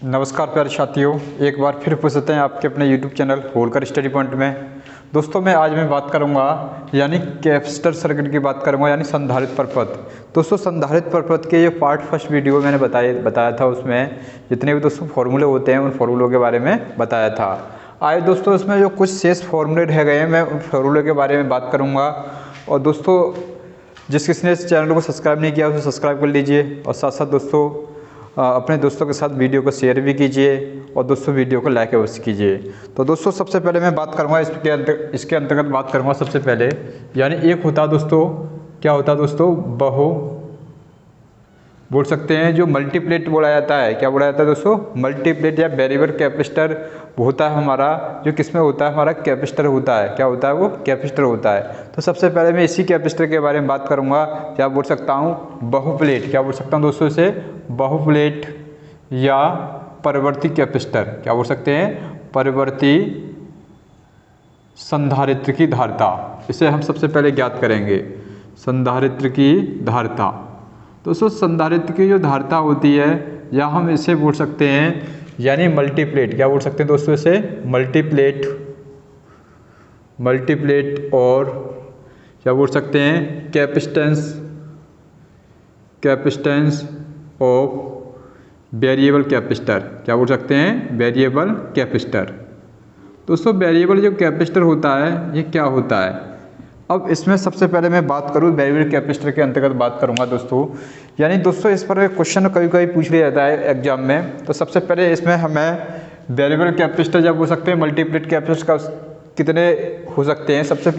नमस्कार प्यारे साथियों, एक बार फिर उपस्थित हैं आपके अपने YouTube channel Holkar study point में। दोस्तों आज मैं बात करूंगा यानी कैपेसिटर सर्किट की बात करूंगा, यानी संधारित्र परपथ। दोस्तों संधारित्र परपथ के ये पार्ट फर्स्ट वीडियो मैंने बताया था, उसमें जितने भी दोस्तों फॉर्मूले होते हैं उन फॉर्मूलों के बारे में बताया था। आए दोस्तों इसमें जो कुछ शेष फॉर्मूले रह गए हैं मैं उन फॉर्मूले के बारे में बात करूँगा। और दोस्तों जिस किसी ने इस चैनल को सब्सक्राइब नहीं किया उसे सब्सक्राइब कर लीजिए, और साथ साथ दोस्तों अपने दोस्तों के साथ वीडियो को शेयर भी कीजिए, और दोस्तों वीडियो को लाइक अवश्य कीजिए। तो दोस्तों सबसे पहले मैं बात करूँगा इसके अंतर्गत बात करूँगा सबसे पहले, यानी एक होता है दोस्तों, क्या होता है दोस्तों, बोल सकते हैं जो मल्टीप्लेट बोला जाता है। क्या बोला जाता है दोस्तों, मल्टीप्लेट या वेरिएबल कैपेसिटर होता है हमारा, जो किसमें होता है, हमारा कैपेसिटर होता है। क्या होता है वो, कैपेसिटर होता है। तो सबसे पहले मैं इसी कैपेसिटर के बारे में बात करूंगा। क्या बोल सकता हूँ, बहुप्लेट। क्या बोल सकता हूँ दोस्तों इसे, बहुप्लेट या परिवर्ती कैपेसिटर। क्या बोल सकते हैं, परिवर्ती संधारित्र की धारिता। इसे हम सबसे पहले ज्ञात करेंगे, संधारित्र की धारिता। दोस्तों संधारित्र की जो धारिता होती है, या हम इसे बोल सकते हैं यानी मल्टीप्लेट। क्या बोल सकते हैं दोस्तों इसे, मल्टीप्लेट और क्या बोल सकते हैं, कैपेसिटेंस ऑफ वेरिएबल कैपेसिटर। क्या बोल सकते हैं, वेरिएबल कैपेसिटर। दोस्तों वेरिएबल जो कैपेसिटर होता है ये क्या होता है। अब इसमें सबसे पहले मैं बात करूँ वेरिएबल कैपेसिटर के अंतर्गत बात करूँगा दोस्तों, यानी दोस्तों इस पर क्वेश्चन कभी कभी पूछ लिया जाता है एग्जाम में। तो सबसे पहले इसमें हमें वेरिएबल कैपेसिटर जब हो सकते हैं, मल्टीप्लेट कैपेसिटर का कितने हो सकते हैं, सबसे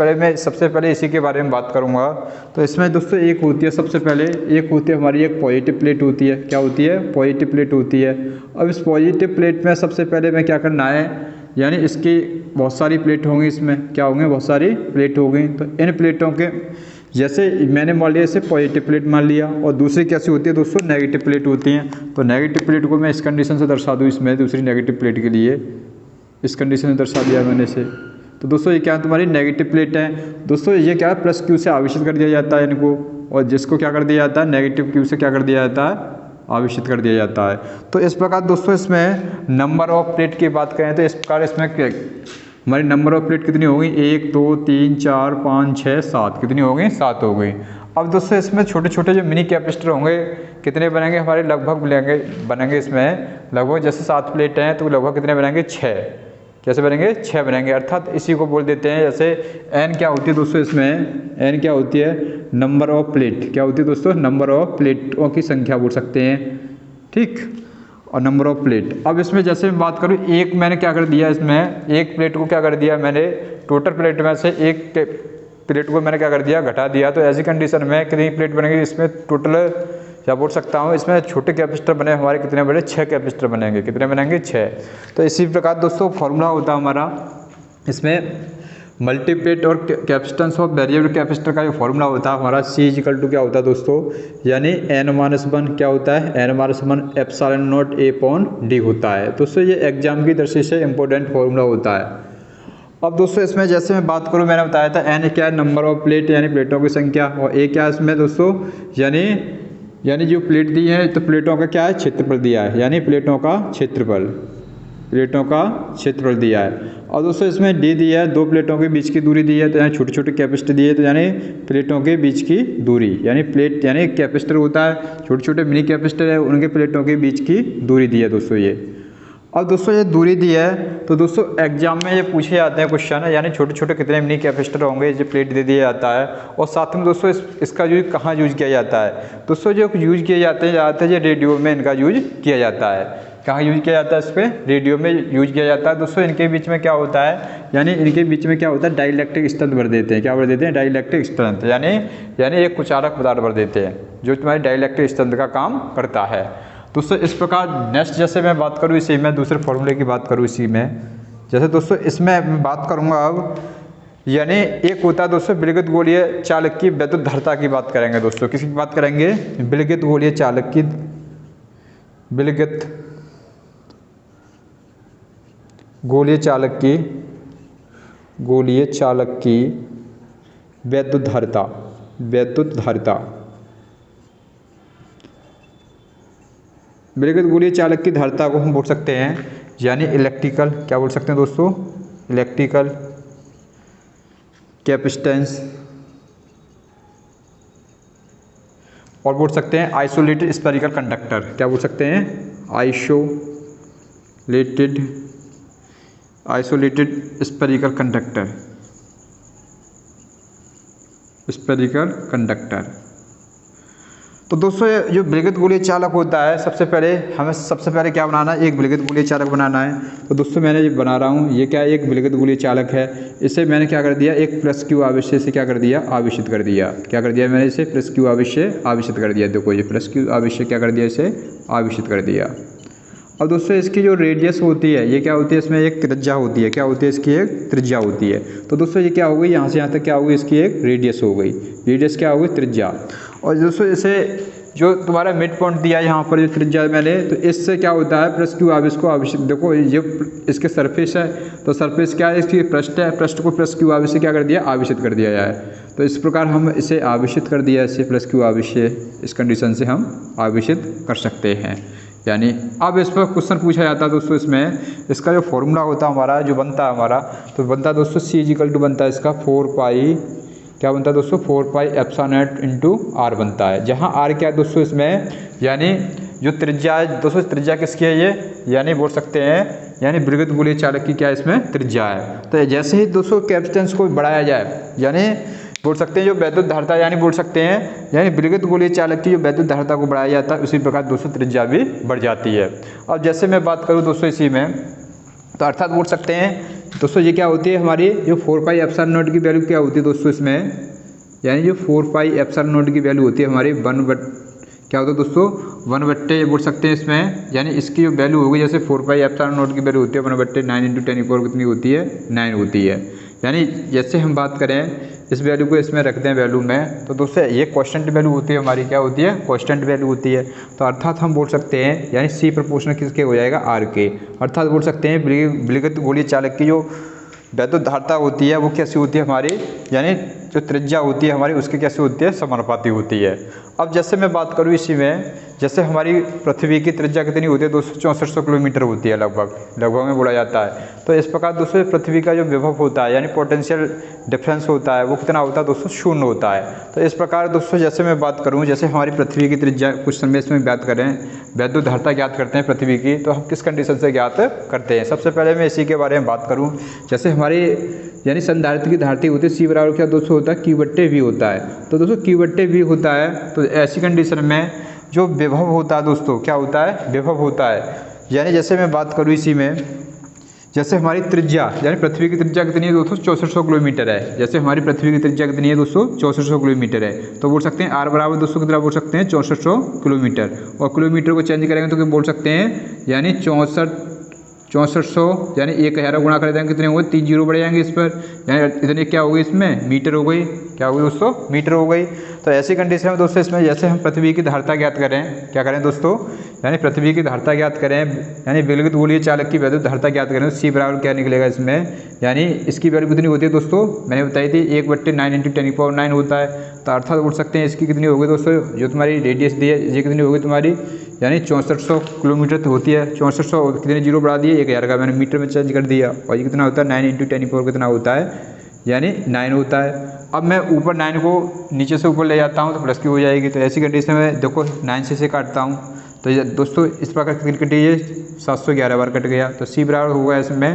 पहले इसी के बारे में बात करूँगा। तो इसमें दोस्तों एक होती है, सबसे पहले एक होती है हमारी एक पॉजिटिव प्लेट होती है। क्या होती है, पॉजिटिव प्लेट होती है। अब इस पॉजिटिव प्लेट में सबसे पहले मैं क्या करना है, यानी इसकी बहुत सारी प्लेट होंगी, इसमें क्या होंगे, बहुत सारी प्लेट होंगी। तो इन प्लेटों के जैसे मैंने मान लिया इसे पॉजिटिव प्लेट मान लिया, और दूसरी कैसी होती है दोस्तों, नेगेटिव प्लेट होती हैं। तो नेगेटिव प्लेट को मैं इस कंडीशन से दर्शा दूँ, इसमें दूसरी नेगेटिव प्लेट के लिए इस कंडीशन से दर्शा दिया मैंने इसे। तो दोस्तों ये क्या है, तुम्हारी नेगेटिव प्लेट है। दोस्तों ये क्या है, प्लस क्यू से आवेशित कर दिया जाता है इनको, और जिसको क्या कर दिया जाता है, नेगेटिव क्यू से क्या कर दिया जाता है, आवेशित कर दिया जाता है। तो इस प्रकार दोस्तों इसमें नंबर ऑफ प्लेट की बात करें तो इस प्रकार इसमें हमारी नंबर ऑफ प्लेट कितनी होगी, 1 2 3 4 5 6 7, कितनी हो गई, 7 हो गई। अब दोस्तों इसमें छोटे छोटे जो मिनी कैपेसिटर होंगे कितने बनेंगे हमारे, लगभग बनेंगे इसमें लगभग, जैसे 7 प्लेट हैं तो लगभग कितने बनेंगे, 6। कैसे बनेंगे, 6 बनेंगे। अर्थात इसी को बोल देते हैं, जैसे एन क्या होती है दोस्तों, इसमें एन क्या होती है, नंबर ऑफ प्लेट। क्या होती है दोस्तों, नंबर ऑफ प्लेटों की संख्या बोल सकते हैं, ठीक, और नंबर ऑफ प्लेट। अब इसमें जैसे मैं बात करूँ, एक मैंने क्या कर दिया, इसमें एक प्लेट को क्या कर दिया मैंने, टोटल प्लेट में से एक प्लेट को मैंने क्या कर दिया, घटा दिया। तो ऐसी कंडीशन में कितनी प्लेट बनेगी, इसमें टोटल क्या बोल सकता हूँ, इसमें छोटे कैपेसिटर बने हमारे कितने बड़े, 6 कैपेसिटर बनेंगे। कितने बनेंगे, 6। तो इसी प्रकार दोस्तों फॉर्मूला होता है हमारा, इसमें मल्टीप्लेट और कैपेसिटेंस ऑफ वेरिएबल कैपेसिटर का जो फॉर्मूला होता है हमारा, C = क्या होता है दोस्तों, यानी n-1 क्या होता है, n-1 एप्सिलॉन नॉट A/d होता है। दोस्तों ये एग्जाम की दृष्टि से इंपॉर्टेंट फॉर्मूला होता है। अब दोस्तों इसमें जैसे मैं बात करूँ, मैंने बताया था n क्या है, नंबर ऑफ प्लेट यानी प्लेटों की संख्या, और A क्या है इसमें दोस्तों, यानी जो प्लेट दी है तो प्लेटों का क्या है, क्षेत्रफल दिया है, यानी प्लेटों का क्षेत्रफल दिया है। और दोस्तों इसमें डी दिया है, 2 प्लेटों के बीच की दूरी दी है, तो यहाँ छोटे छोटे कैपेसिटर दिए, तो यानी प्लेटों के बीच की दूरी, यानी प्लेट यानी कैपेसिटर होता है, छोटे छोटे मिनी कैपेसिटर है, उनके प्लेटों के बीच की दूरी दी है दोस्तों ये। अब दोस्तों ये दूरी दी है, तो दोस्तों एग्जाम में ये पूछे जाते हैं क्वेश्चन, यानी छोटे छोटे कितने मिनी कैपेसिटर होंगे, जो प्लेट दे दिया जाता है। और साथ में दोस्तों इसका यूज कहाँ यूज किया जाता है, दोस्तों जो यूज किए जाते हैं ये रेडियो में इनका यूज किया जाता है। कहाँ यूज किया जाता है, इस पर रेडियो में यूज किया जाता है। दोस्तों इनके बीच में क्या होता है, यानी इनके बीच में क्या होता है, डाइलेक्ट्रिक स्ट्रेंथ भर देते हैं। क्या भर देते हैं, डाइलेक्ट्रिक स्ट्रेंथ, यानी एक कुचालक पदार्थ भर देते हैं जो तुम्हारी डाइलेक्ट्रिक स्ट्रेंथ का काम करता है। दोस्तों इस प्रकार नेक्स्ट जैसे मैं बात करूँ, इसी में दूसरे फॉर्मूले की बात करूँ, इसी में जैसे दोस्तों इसमें मैं बात करूँगा अब, यानी एक होता है दोस्तों विलगित गोलीय चालक की विद्युत धारिता की बात करेंगे। दोस्तों किसकी बात करेंगे, विलगित गोलीय चालक की, विलगित गोलीय चालक की विद्युत धारिता। विलगित गोलीय चालक की धारिता को हम बोल सकते हैं यानी इलेक्ट्रिकल, क्या बोल सकते हैं दोस्तों, इलेक्ट्रिकल कैपेसिटेंस, और बोल सकते हैं आइसोलेटेड स्फेरिकल कंडक्टर, क्या बोल सकते हैं, आइसोलेटेड स्फेरिकल कंडक्टर। तो दोस्तों जो विलगित गोलीय चालक होता है, सबसे पहले क्या बनाना है, एक विलगित गोलीय चालक बनाना है। तो दोस्तों मैंने ये बना रहा हूँ, ये क्या है, एक विलगित गोलीय चालक है। इसे मैंने क्या कर दिया, एक प्लस क्यू आवेश से क्या कर दिया, आवेशित कर दिया। क्या कर दिया मैंने, इसे प्लस क्यू आवेश से आवेशित कर दिया। देखो ये प्लस क्यू आवेश से क्या कर दिया, इसे आवेशित कर दिया। अब दोस्तों इसकी जो रेडियस होती है, ये क्या होती है, इसमें एक त्रिज्या होती है, क्या होती है, इसकी एक त्रिज्या होती है। तो दोस्तों ये क्या हो गई, यहाँ से यहाँ तक क्या हो गई, इसकी एक रेडियस हो गई, रेडियस क्या हो गई, त्रिज्या। और दोस्तों इसे जो तुम्हारा मिड पॉइंट दिया है यहाँ पर जो त्रिज्या मैंने, तो इससे क्या होता है, प्लस क्यू आवेश को आवेशित, देखो ये इसके सरफेस है, तो सरफेस क्या है, इसकी पृष्ठ है, पृष्ठ को प्लस क्यू आवेश से क्या कर दिया, आवेशित कर दिया जाए। तो इस प्रकार हम इसे आवेशित कर दिया, इसे प्लस क्यू आवेश से, इस कंडीशन से हम आवेशित कर सकते हैं। यानी अब इस पर क्वेश्चन पूछा जाता है दोस्तों, इसमें इसका जो फॉर्मूला होता है हमारा, जो बनता है हमारा, तो बनता है दोस्तों C बनता है इसका 4 पाई, क्या बनता है दोस्तों, 4 pi epsilon naught into R बनता है। जहाँ आर क्या है दोस्तों इसमें, यानी जो त्रिज्या है दोस्तों, त्रिज्या किसकी है ये, यानी बोल सकते हैं यानी विलगित गोलीय चालक की क्या इसमें त्रिज्या है। तो जैसे ही दोस्तों कैपेसिटेंस को बढ़ाया जाए, यानी बोल सकते हैं जो वैद्युत धारिता, यानी बोल सकते हैं यानी विलगित गोलीय चालक की जो वैद्युत धारिता को बढ़ाया जाता है, उसी प्रकार दोस्तों त्रिज्या भी बढ़ जाती है। अब जैसे मैं बात करूं दोस्तों इसी में, तो अर्थात बोल सकते हैं दोस्तों ये क्या होती है हमारी, जो 4 पाई एप्सिलॉन नॉट की वैल्यू क्या होती है दोस्तों इसमें, यानी जो 4 पाई एप्सिलॉन नॉट की वैल्यू होती है हमारी क्या होता है दोस्तों, 1/, बोल सकते हैं इसमें, यानी इसकी जो वैल्यू होगी, जैसे 4 पाई एप्सिलॉन नॉट की वैल्यू होती है 1/9 × 10⁻⁴ कितनी होती है, 9 होती है। यानी जैसे हम बात करें इस वैल्यू को इसमें रखते हैं वैल्यू में, तो दोस्तों ये कांस्टेंट वैल्यू होती है हमारी, क्या होती है, कांस्टेंट वैल्यू होती है। तो अर्थात हम बोल सकते हैं यानी C प्रोपोर्शनल किसके हो जाएगा, R के। अर्थात बोल सकते हैं विलगित गोलीय चालक की जो वैद्युत धारिता होती है वो कैसी होती है हमारी, यानी जो त्रिज्या होती है हमारी उसकी कैसी होती है, समानुपाती होती है। अब जैसे मैं बात करूँ इसी में, जैसे हमारी पृथ्वी की त्रिज्या कितनी होती है दोस्तों, 6400 किलोमीटर होती है लगभग में बोला जाता है। तो इस प्रकार दोस्तों पृथ्वी का जो विभव होता है, यानी पोटेंशियल डिफरेंस होता है, वो कितना होता है दोस्तों, 0 होता है। तो इस प्रकार दोस्तों जैसे मैं बात करूँ, जैसे हमारी पृथ्वी की त्रिज्या कुछ समय इसमें बात करें, वैद्युत धारिता ज्ञात करते हैं पृथ्वी की, तो हम किस कंडीशन से ज्ञात करते हैं। सबसे पहले मैं इसी के बारे में बात करूँ, जैसे हमारी यानी संधारित्र की धारिता होती है C बराबर क्या दोस्तों होता है, Q/V होता है। तो दोस्तों Q/V होता है, तो ऐसी कंडीशन में जो विभव होता है दोस्तों, क्या होता है, विभव होता है। यानी जैसे मैं बात करूँ इसी में, जैसे हमारी त्रिज्या यानी पृथ्वी की त्रिज्या कितनी है दोस्तों, 6400 किलोमीटर है। जैसे हमारी पृथ्वी की त्रिज्या कितनी है दोस्तों, 6400 किलोमीटर है। तो बोल सकते हैं R बराबर दोस्तों कितना बोल सकते हैं, 6400 किलोमीटर। और किलोमीटर को चेंज करेंगे तो क्या बोल सकते हैं, यानी 6400 यानी 1000 गुणा कर देंगे कितने होंगे, 3 जीरो बढ़ जाएंगे इस पर, यानी इतने क्या हो गई इसमें, मीटर हो गई, क्या हो गई दोस्तों, मीटर हो गई। तो ऐसी कंडीशन में दोस्तों इसमें जैसे हम पृथ्वी की धारिता ज्ञात करें, क्या करें दोस्तों, यानी पृथ्वी की धारिता ज्ञात करें, यानी विलगित गोलीय चालक की वैद्युत धारिता ज्ञात करें, तो C बराबर क्या निकलेगा इसमें, यानी इसकी वैल्यू कितनी होती है दोस्तों, मैंने बताई थी 1/9 × 10⁻⁹ होता है। तो अर्थात बोल सकते हैं इसकी कितनी होगी दोस्तों, जो तुम्हारी रेडियस दी है ये कितनी होगी तुम्हारी, यानी 6400 किलोमीटर तो होती है। 6400 कितने जीरो बढ़ा दिए, 1000 का मैंने मीटर में चेंज कर दिया, और ये कितना होता है, 9 × 10⁻⁴ कितना होता है, यानी 9 होता है। अब मैं ऊपर 9 को नीचे से ऊपर ले जाता हूँ तो प्लस की हो जाएगी। तो ऐसी कंडीशन में देखो 9 से इसे काटता हूँ, तो ये दोस्तों इस प्रकार कितनी कटी है, 711 बार कट गया। तो C बराबर होगा इसमें,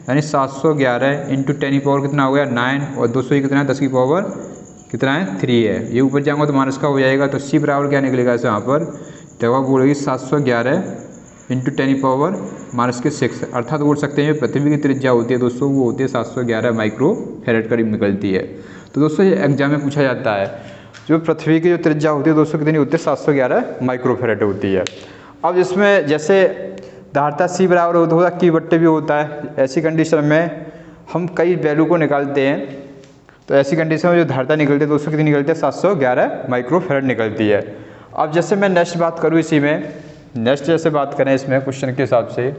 यानी 711 × 10⁻⁴ कितना हो गया, 9, और दोस्तों ये कितना है, 10 की पावर कितना है, 3 है। ये ऊपर जाऊँगा तो माइनस का हो जाएगा। तो C बराबर क्या निकलेगा इस यहाँ पर, जवाब बोलेगी 711 × 10⁻⁻6। अर्थात बोल सकते हैं पृथ्वी की त्रिज्या होती है दोस्तों, वो होती है 711 माइक्रोफैरड करीब निकलती है। तो दोस्तों ये एग्जाम में पूछा जाता है, जो पृथ्वी की जो त्रिज्या होती है दोस्तों कितनी होती है, 711 माइक्रोफैरड होती है। अब इसमें जैसे धारिता C बराबर होता है Q/V होता है। ऐसी कंडीशन में हम कई वैल्यू को निकालते हैं, तो ऐसी कंडीशन में जो धारिता निकलती है दोस्तों कितनी निकलती है, 711 माइक्रोफैरड निकलती है। अब जैसे मैं नेक्स्ट बात करूँ इसी में, नेक्स्ट जैसे बात करें इसमें क्वेश्चन के हिसाब से,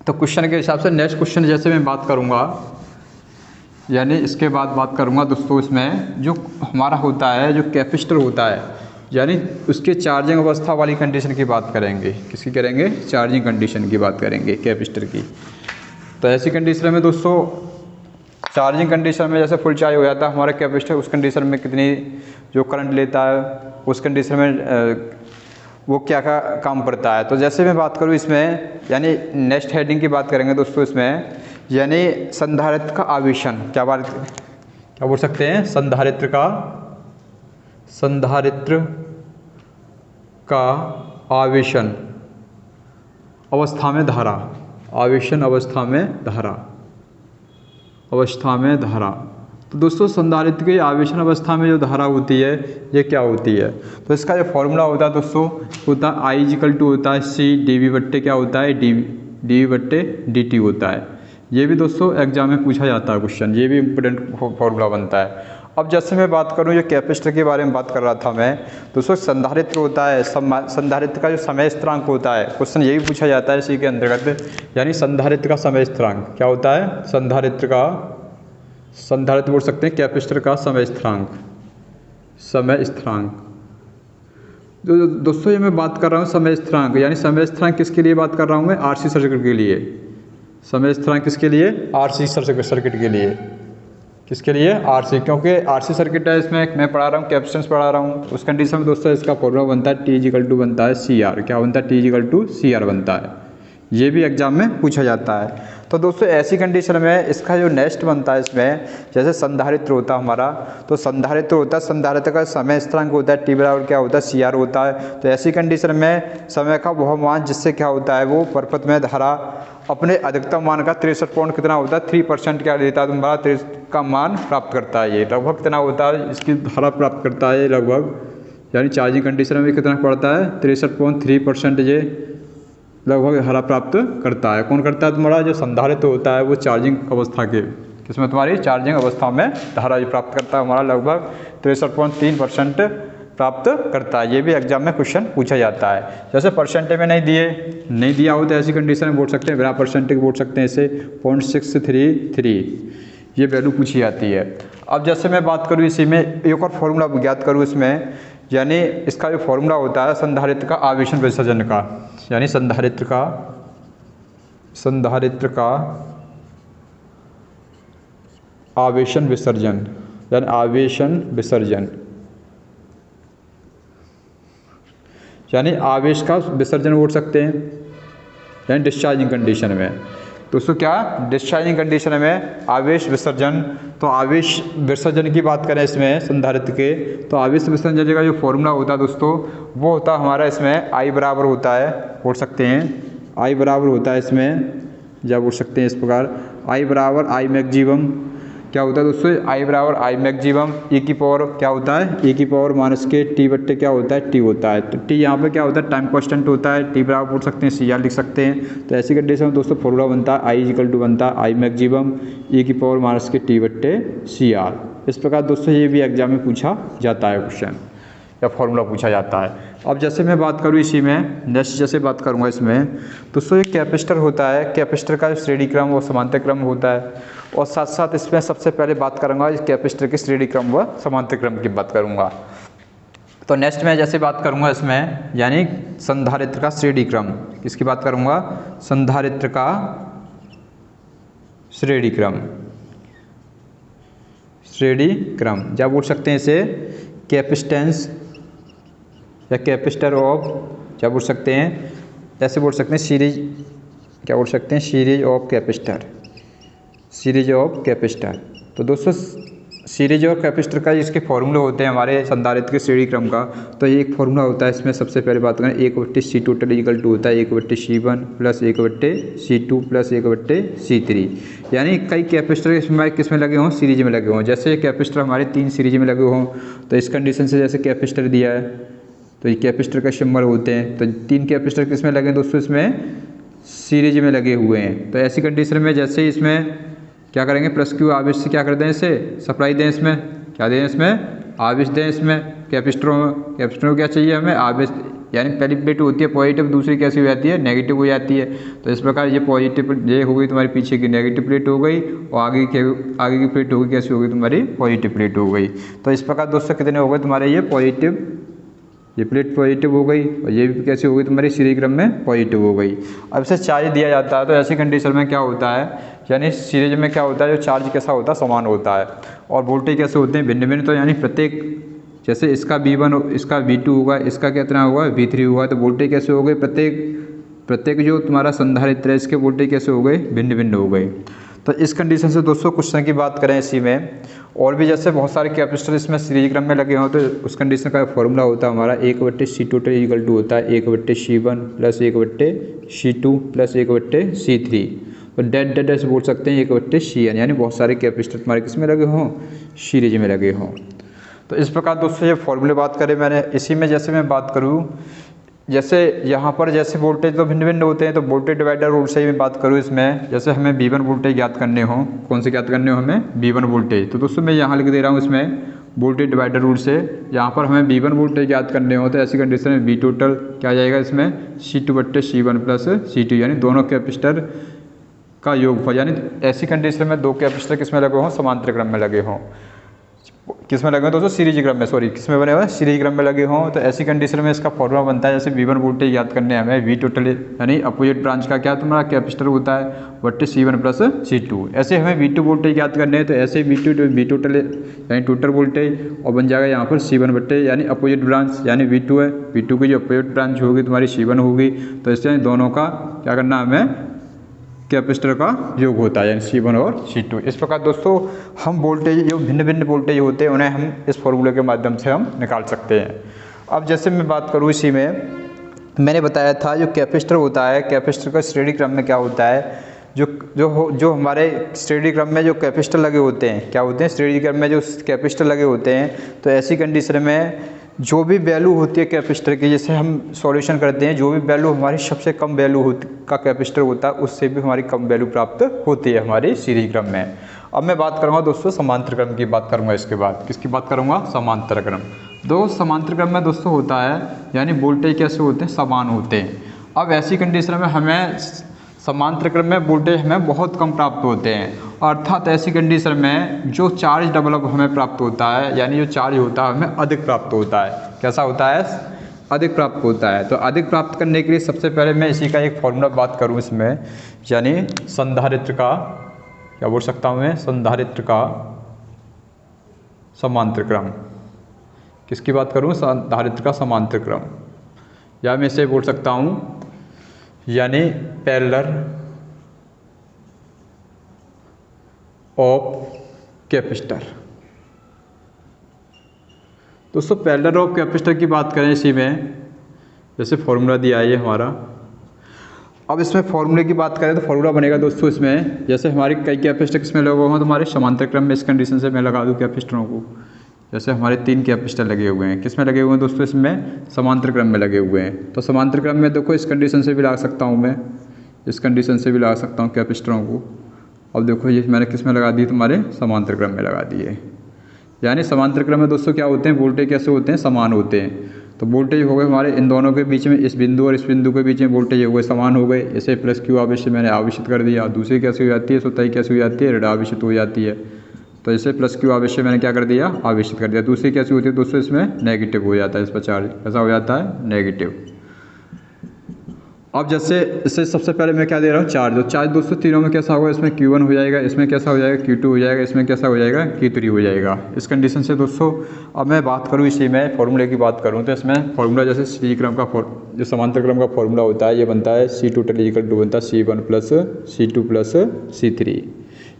तो क्वेश्चन के हिसाब से नेक्स्ट क्वेश्चन जैसे मैं बात करूँगा, यानी इसके बाद बात करूँगा दोस्तों इसमें जो हमारा होता है, जो कैपेसिटर होता है, यानी उसके चार्जिंग अवस्था वाली कंडीशन की बात करेंगे। किसकी करेंगे? चार्जिंग कंडीशन की बात करेंगे कैपेसिटर की। तो ऐसी कंडीशन में दोस्तों, चार्जिंग कंडीशन में जैसे फुल चार्ज हो जाता है हमारा कैपेसिटर, उस कंडीशन में कितनी जो करंट लेता है, उस कंडीशन में वो क्या क्या काम करता है। तो जैसे मैं बात करूँ इसमें, यानी नेक्स्ट हेडिंग की बात करेंगे दोस्तों इसमें, यानी संधारित्र का आवेशन। क्या बोल सकते हैं? संधारित्र का आवेशन अवस्था में धारा, आवेशन अवस्था में धारा। तो दोस्तों संधारित्र की आवेशन अवस्था में जो धारा होती है ये क्या होती है? तो इसका जो फॉर्मूला होता है दोस्तों, होता है I = होता है C dV/, क्या होता है? dV/dt होता है। ये भी दोस्तों एग्जाम में पूछा जाता है क्वेश्चन, ये भी इम्पोर्टेंट फॉर्मूला बनता है। अब जैसे मैं बात करूँ ये कैपेसिटर के बारे में बात कर रहा था मैं, दोस्तों संधारित्र होता है, संधारित्र का जो समय स्थिरांक होता है, क्वेश्चन यही पूछा जाता है इसी के अंतर्गत, यानी संधारित्र का समय स्थिरांक क्या होता है? संधारित्र बोल सकते हैं कैपेसिटर का समय स्थिरांक। जो दोस्तों ये मैं बात कर रहा हूँ समय स्थिरांक, यानी समय स्थिरांक किसके लिए बात कर रहा हूँ मैं? RC सर्किट के लिए। समय स्थिरांक किसके लिए? RC सर्किट के लिए। किसके लिए? RC, क्योंकि RC सर्किट है, इसमें मैं पढ़ा रहा हूँ, कैपेसिटेंस पढ़ा रहा हूँ। उस कंडीशन में दोस्तों इसका फॉर्मूला बनता है T = बनता है CR। क्या बनता है? T = CR बनता है। ये भी एग्जाम में पूछा जाता है। तो दोस्तों ऐसी कंडीशन में इसका जो नेक्स्ट बनता है इसमें, जैसे संधारित्र होता है हमारा, तो संधारित्र होता है, संधारित्र का समय स्थिरांक होता है T = क्या होता है? CR होता है। तो ऐसी कंडीशन में समय का वह मान जिससे क्या होता है, वो परपथ में धारा अपने अधिकतम मान का 63 कितना होता है? 3% क्या देता है तुम्हारा? 3 का मान प्राप्त करता है। ये लगभग कितना होता है इसकी धारा प्राप्त करता है? लगभग, यानी चार्जिंग कंडीशन में कितना पड़ता है? 63.3% ये लगभग धारा प्राप्त करता है। कौन करता है? तुम्हारा जो संधारित्र होता है वो चार्जिंग अवस्था के, किसमें? तुम्हारी चार्जिंग अवस्था में धारा प्राप्त करता है हमारा, लगभग 63.3% प्राप्त करता है। ये भी एग्जाम में क्वेश्चन पूछा जाता है। जैसे परसेंटेज में नहीं दिया हो तो ऐसी कंडीशन में बोल सकते हैं, बिना परसेंटेज बोल सकते हैं इसे 0.633, ये वैल्यू पूछी जाती है। अब जैसे मैं बात करूँ इसी में एक और फॉर्मूला ज्ञात करूँ इसमें, यानी इसका जो फॉर्मूला होता है संधारित्र का आवेशन विसर्जन का, यानी संधारित्र का आवेशन विसर्जन, यानी आवेशन विसर्जन, यानी आवेश का विसर्जन बोल सकते हैं, यानी डिस्चार्जिंग कंडीशन में। दोस्तों क्या? डिस्चार्जिंग कंडीशन में आवेश विसर्जन। तो आवेश विसर्जन की बात करें इसमें संधारित्र के, तो आवेश विसर्जन का जो फॉर्मूला होता है दोस्तों, वो होता है हमारा इसमें I बराबर होता है, बोल सकते हैं I बराबर होता है इसमें, या बोल सकते हैं इस प्रकार I = I मैक्सिमम। क्या होता है दोस्तों? I = I मैक्सिमम E की पावर क्या होता है? E की पावर -T/, क्या होता है? T होता है। तो T यहाँ पे क्या होता है? टाइम कांस्टेंट होता है। T बराबर बोल सकते हैं CR लिख सकते हैं। तो ऐसी कंडीशन में दोस्तों फॉर्मूला बनता है I = बनता है I मैक्सिमम E की पावर -T/CR। इस प्रकार दोस्तों ये भी एग्जाम में पूछा जाता है क्वेश्चन, या फॉर्मूला पूछा जाता है। अब जैसे मैं बात करूँ इसी में, नेक्स्ट जैसे बात करूँगा इसमें, दोस्तों ये कैपेसिटर होता है, कैपेसिटर का जो श्रेणी क्रम व समांतर क्रम होता है, और साथ साथ इसमें सबसे पहले बात करूँगा इस कैपेसिटर के श्रेणी क्रम व समांतर क्रम की बात करूँगा। तो नेक्स्ट में जैसे बात करूँगा इसमें, यानी संधारित्र का श्रेणी क्रम, किसकी बात करूँगा? संधारित्र का श्रेणी क्रम, या बोल सकते हैं इसे कैपेसिटेंस या कैपेसिटर ऑफ, क्या बोल सकते हैं? ऐसे बोल सकते हैं सीरीज, क्या बोल सकते हैं? Series of capacitor. तो दोस्तों सीरीज और कैपेसिटर का इसके फॉर्मूले होते हैं हमारे संधारित्र के श्रेणी क्रम का। तो ये एक फॉर्मूला होता है, इसमें सबसे पहले बात करें 1/C टोटल = होता है 1/C1 + 1/C2 + 1/C3। यानी कई कैपेसिटर इसमें किसमें लगे हों? सीरीज में लगे हों। जैसे कैपेसिटर हमारे 3 सीरीज में लगे हों, तो इस कंडीशन से जैसे कैपेसिटर दिया है तो ये कैपेसिटर का सिंबल होते हैं, तो 3 कैपेसिटर किसमें लगे दोस्तों? इसमें सीरीज में लगे हुए हैं। तो ऐसी कंडीशन में जैसे ही इसमें क्या करेंगे? +Q आवेश से क्या कर दें? इसे सप्लाई दें, इसमें क्या दें? इसमें आवेश दें। इसमें कैपेसिटरों क्या चाहिए हमें? आवेश, यानी पहली प्लेट होती है पॉजिटिव, दूसरी कैसी हो जाती है? नेगेटिव हो जाती है। तो इस प्रकार ये पॉजिटिव ये हो गई तुम्हारी पीछे की नेगेटिव प्लेट हो गई, और आगे की प्लेट हो गई कैसी हो गई? तुम्हारी पॉजिटिव प्लेट हो गई। तो इस प्रकार दोस्तों कितने हो गए तुम्हारे? ये पॉजिटिव ये प्लेट पॉजिटिव हो गई और ये भी कैसे हो गई तुम्हारी सीरीज क्रम में पॉजिटिव हो गई। अब इसे चार्ज दिया जाता है तो ऐसी कंडीशन में क्या होता है, यानी सीरीज में क्या होता है, जो चार्ज कैसा होता है, समान होता है। और वोल्टेज कैसे होते हैं, भिन्न भिन्न। तो यानी प्रत्येक, जैसे इसका V1 इसका V2 होगा, इसका कितना होगा V3 होगा, तो वोल्टेज कैसे हो गए, प्रत्येक जो तुम्हारा संधारित्र है इसके वोल्टेज कैसे हो गए, भिन्न भिन्न हो गए। तो इस कंडीशन से दोस्तों क्वेश्चन की बात करें इसी में, और भी जैसे बहुत सारे कैपेसिटर इसमें सीरीज क्रम में लगे हों तो उस कंडीशन का फॉर्मूला होता है हमारा 1/C टोटल इक्वल टू होता है 1/C1 plus 1/C2 plus 1/C3। तो डेट डेट बोल सकते हैं 1/Cn, यानी बहुत सारे कैपेसिटर तुम्हारे किस में लगे हों, सीरीज में लगे हों। तो इस प्रकार दोस्तों ये फॉर्मूले बात करें मैंने। इसी में जैसे मैं बात करूँ, जैसे यहाँ पर जैसे वोल्टेज तो भिन्न भिन्न होते हैं, तो वोल्टेज डिवाइडर रूल से ही मैं बात करूँ इसमें, जैसे हमें V1 वोल्टेज ज्ञात करने हो, कौन से ज्ञात करने हो हमें, V1 वोल्टेज। तो दोस्तों मैं यहाँ लिख दे रहा हूँ इसमें वोल्टेज डिवाइडर रूल से, यहाँ पर हमें V1 वोल्टेज ज्ञात करने हो तो ऐसी कंडीशन में V टोटल क्या आ जाएगा इसमें, C2/C1 प्लस C2, यानी दोनों कैपेसिटर का योग। यानी ऐसी कंडीशन में दो कैपेसिटर किस में लगे हों, समांतर क्रम में लगे हों। किस में लगे हो दोस्तों, सीरीज क्रम में, सॉरी किस में बने हुए, सीरीज क्रम में लगे हों। तो ऐसी कंडीशन में इसका फॉर्मूला बनता है, जैसे V1 वोल्टेज याद करने हैं हमें, V टोटल यानी अपोजिट ब्रांच का क्या तुम्हारा कैपेसिटर होता है, बट्टे C1 प्लस C2। ऐसे हमें V2 वोल्टेज याद करने हैं तो ऐसे V टोटल यानी टोटल वोल्टेज, और बन जाएगा यहाँ पर C1 बट्टे यानी अपोजिट ब्रांच यानी V2 है, V2 की जो अपोजिट ब्रांच होगी तुम्हारी C1 होगी। तो इससे दोनों का क्या करना हमें, कैपेसिटर का योग होता है, यानी C1 और C2। इस प्रकार दोस्तों हम वोल्टेज जो भिन्न भिन्न वोल्टेज होते हैं उन्हें हम इस फॉर्मूले के माध्यम से हम निकाल सकते हैं। अब जैसे मैं बात करूँ, इसी में मैंने बताया था जो कैपेसिटर होता है, कैपेसिटर का श्रेणी क्रम में क्या होता है, जो हमारे श्रेणी क्रम में जो कैपेसिटर लगे होते हैं, क्या होते हैं, श्रेणी क्रम में जो कैपेसिटर लगे होते हैं, तो ऐसी कंडीशन में जो भी वैल्यू होती है कैपेसिटर की, जैसे हम सॉल्यूशन करते हैं, जो भी वैल्यू हमारी सबसे कम वैल्यू का कैपेसिटर होता है उससे भी हमारी कम वैल्यू प्राप्त होती है हमारी सीरीज क्रम में। अब मैं बात करूँगा दोस्तों समांतर क्रम की बात करूँगा, इसके बाद किसकी बात करूँगा, समांतर क्रम। समांतर क्रम में दोस्तों होता है यानी वोल्टेज कैसे होते हैं, समान होते हैं। अब ऐसी कंडीशन में हमें समांतर क्रम में वोल्टेज हमें बहुत कम प्राप्त होते हैं, अर्थात ऐसी कंडीशन में जो चार्ज डेवलप हमें प्राप्त होता है, यानी जो चार्ज होता है हमें अधिक प्राप्त होता है। कैसा होता है, अधिक प्राप्त होता है। तो अधिक प्राप्त करने के लिए सबसे पहले मैं इसी का एक फॉर्मूला बात करूं इसमें, यानी संधारित्र का, क्या बोल सकता हूं मैं, संधारित्र का समांतर क्रम। किसकी बात करूं, संधारित्र का समांतर क्रम, या मैं इसे बोल सकता हूं यानी पैरेलल ऑफ कैपेसिटर। दोस्तों पैरेलल ऑफ कैपेसिटर की बात करें, इसी में जैसे फॉर्मूला दिया है ये हमारा। अब इसमें फॉर्मूले की बात करें तो फॉर्मूला बनेगा दोस्तों इसमें, जैसे हमारे कई कैपेसिटर किसमें लगे हुए हैं, तो हमारे समांतर क्रम में। इस कंडीशन से मैं लगा दूं कैपेसिटरों को, जैसे हमारे 3 कैपेसिटर लगे हुए हैं, किसमें लगे हुए हैं दोस्तों, इसमें समांतर क्रम में लगे हुए हैं। तो समांतर क्रम में देखो इस कंडीशन से भी लगा सकता हूँ मैं, इस कंडीशन से भी लगा सकता हूँ कैपेसिटरों को। अब देखो ये मैंने किस में लगा दिए, तुम्हारे समांतर क्रम में लगा दिए। यानी समांतर क्रम में दोस्तों क्या होते हैं, वोल्टेज कैसे होते हैं, समान होते हैं। तो वोल्टेज हो गए हमारे इन दोनों के बीच में, इस बिंदु और इस बिंदु के बीच में वोल्टेज हो गए समान हो गए। इसे प्लस क्यू आवेश से मैंने आवेशित कर दिया। दूसरी कैसे हो जाती है, स्वतः कैसे हो जाती है, ऋण आवेशित हो जाती है। तो इसे प्लस क्यू आवेश से मैंने क्या कर दिया, आवेशित कर दिया। दूसरी कैसी होती है दोस्तों, इसमें नेगेटिव हो जाता है, इस पर चार्ज कैसा हो जाता है, नेगेटिव। अब जैसे इससे सबसे पहले मैं क्या दे रहा हूँ, चार्ज। तो चार्ज दोस्तों तीनों में कैसा होगा, इसमें Q1 हो जाएगा, इसमें कैसा हो जाएगा, Q2 हो जाएगा, इसमें कैसा हो जाएगा, Q3 हो जाएगा। इस कंडीशन से दोस्तों अब मैं बात करूँ इसी में फॉर्मूले की बात करूँ तो इसमें फॉर्मूला जैसे सी क्रम का जो समांतर क्रम का फॉर्मूला होता है, ये बनता है C टोटल इक्वल टू बनता है C1 plus C2 plus C3।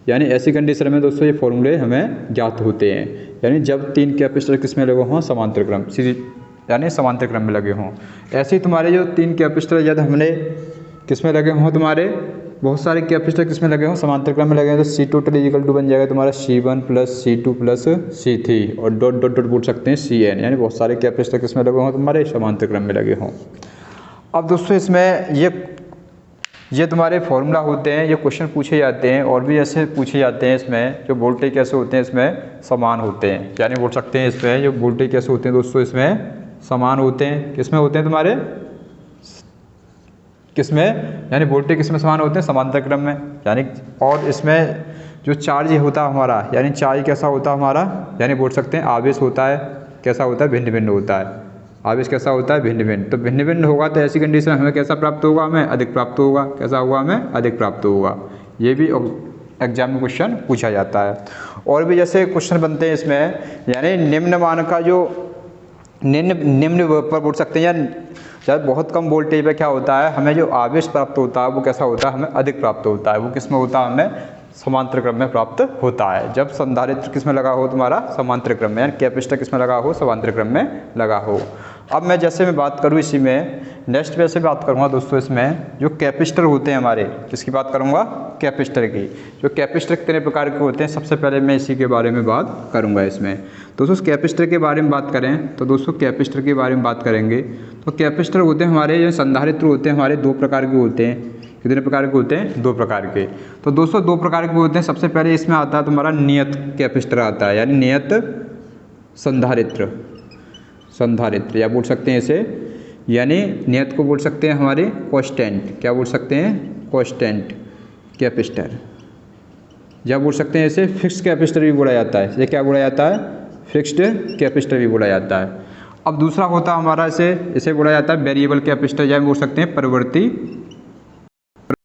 यानी ऐसी कंडीशन में दोस्तों ये फॉर्मूले हमें ज्ञात होते हैं, यानी जब 3 कैपेसिटर किस में लगे हों, समांतर क्रम यानी समांतर क्रम में लगे हों। ऐसे ही तुम्हारे जो 3 कैपेसिटर यदि हमने किस में लगे हों, तुम्हारे बहुत सारे कैपेसिटर किस में लगे हों, समांतर क्रम में लगे हैं, तो C टोटल इक्वल टू बन जाएगा तुम्हारा C1 plus C2 plus C3 और डॉट डॉट डॉट बोल सकते हैं Cn, यानी बहुत सारे कैपेसिटर किस में लगे हों, तुम्हारे समांतर क्रम में लगे हों। अब दोस्तों इसमें ये तुम्हारे फॉर्मूला होते हैं, ये क्वेश्चन पूछे जाते हैं और भी ऐसे पूछे जाते हैं इसमें, जो वोल्टेज कैसे होते हैं इसमें समान होते हैं, यानी बोल सकते हैं इसमें जो वोल्टेज कैसे होते हैं दोस्तों इसमें समान होते हैं। किसमें होते हैं तुम्हारे, किसमें, यानी वोल्टेज किसमें समान होते हैं, समांतर क्रम में। यानी और इसमें जो चार्ज होता है हमारा, यानी चार्ज कैसा होता है हमारा, यानी बोल सकते हैं आवेश होता है, कैसा होता है, भिन्न भिन्न होता है। आवेश कैसा होता है, भिन्न भिन्न। तो भिन्न भिन्न होगा तो ऐसी कंडीशन हमें कैसा प्राप्त होगा, हमें अधिक प्राप्त होगा। कैसा होगा, हमें अधिक प्राप्त होगा। ये भी एग्जाम में क्वेश्चन पूछा जाता है। और भी जैसे क्वेश्चन बनते हैं इसमें, यानी निम्न मान का जो निम्न पर बोल सकते हैं, या बहुत कम वोल्टेज पे क्या होता है, हमें जो आवेश प्राप्त होता है वो कैसा होता है, हमें अधिक प्राप्त होता है। वो किस में होता है, हमें समांतर क्रम में प्राप्त होता है। जब संधारित्र किस में लगा हो, तुम्हारा समांतर क्रम में, यानी कैपेसिटर किस में लगा हो, समांतर क्रम में लगा हो। अब मैं जैसे मैं बात करूँ इसी में, नेक्स्ट पे से बात करूँगा दोस्तों, इसमें जो कैपेसिटर होते हैं हमारे, किसकी बात करूँगा, कैपेसिटर की। जो कैपेसिटर कितने प्रकार के होते हैं, सबसे पहले मैं इसी के बारे में बात करूँगा इसमें। दोस्तों कैपेसिटर के बारे में बात करें तो दोस्तों कैपेसिटर के बारे में बात करेंगे तो कैपेसिटर होते हैं हमारे, जो संधारित्र होते हैं हमारे, दो प्रकार के होते हैं। कितने प्रकार के होते हैं, दो प्रकार के। तो दोस्तों दो प्रकार के होते हैं। सबसे पहले इसमें आता है तुम्हारा नियत कैपेसिटर आता है, यानी नियत संधारित्र, संधारित्र या बोल सकते हैं इसे, यानी नियत को बोल सकते हैं हमारे कांस्टेंट। क्या बोल सकते हैं, कांस्टेंट कैपेसिटर, या बोल सकते हैं इसे फिक्स्ड कैपेसिटर भी बोला जाता है। ये क्या बोला जाता है, फिक्स्ड कैपेसिटर भी बोला जाता है। अब दूसरा होता है हमारा इसे बोला जाता है वेरिएबल कैपेसिटर, या बोल सकते हैं परिवर्ती